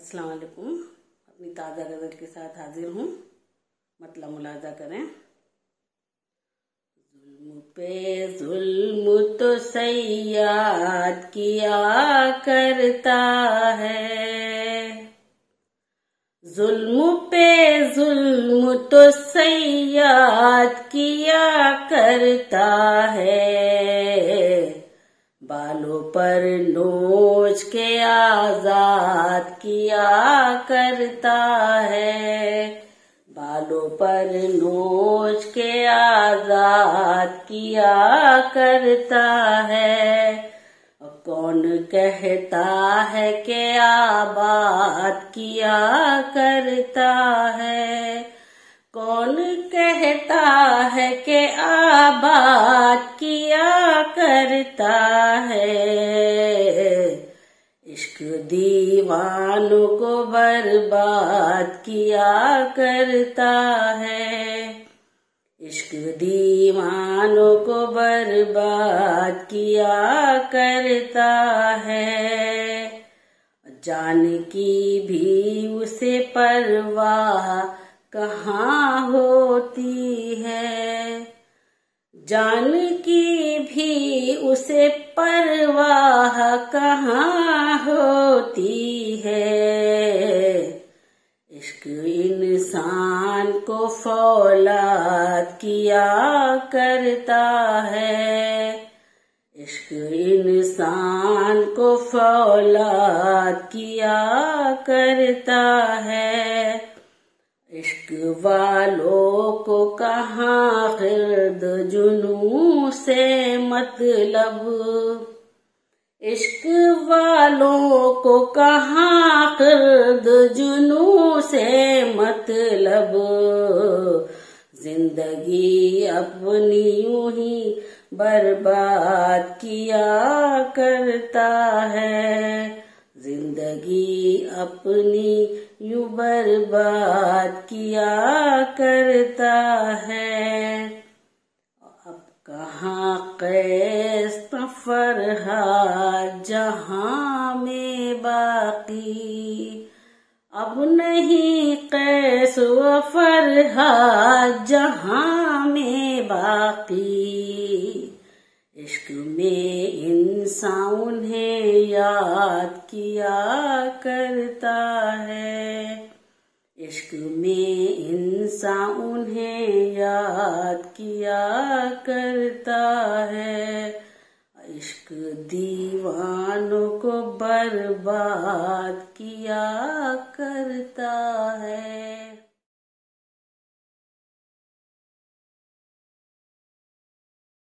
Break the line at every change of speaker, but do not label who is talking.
अस्सलाम वालेकुम। अपनी ताज़ा गज़ल के साथ हाजिर हूँ। मतलब मुलाजा करें। जुल्म पे जुल्म तो सय्याद किया करता है, जुल्म पे जुल्म तो सय्याद किया करता है, बालों पर नोच के आजाद किया करता है, बालों पर नोच के आजाद किया करता है। कौन कहता है कि आबाद किया करता है, कौन कहता है कि आबाद किया करता है। इश्क दीवानों को बर्बाद किया करता है, इश्क दीवानों को बर्बाद किया करता है। जान की भी उसे परवाह कहाँ होती है, जान की भी उसे परवाह कहाँ होती है। इश्क इंसान को फौलाद किया करता है, इश्क इंसान को फौलाद किया करता है। इश्क वालों को कहाँ गिर्द जुनून से मतलब, इश्क वालों को कहाँ गिर्द जुनून से मतलब। जिंदगी अपनी यूं ही बर्बाद किया करता है, जिंदगी अपनी यूं बर्बाद किया करता है। अब कहाँ कैस फरहाद जहां में बाकी, अब नहीं कैस व फरहाद जहां में बाकी। इश्क में इंसान उन्हें याद किया करता है, इश्क में इंसान उन्हें याद किया करता है। इश्क दीवानों को बर्बाद किया करता है।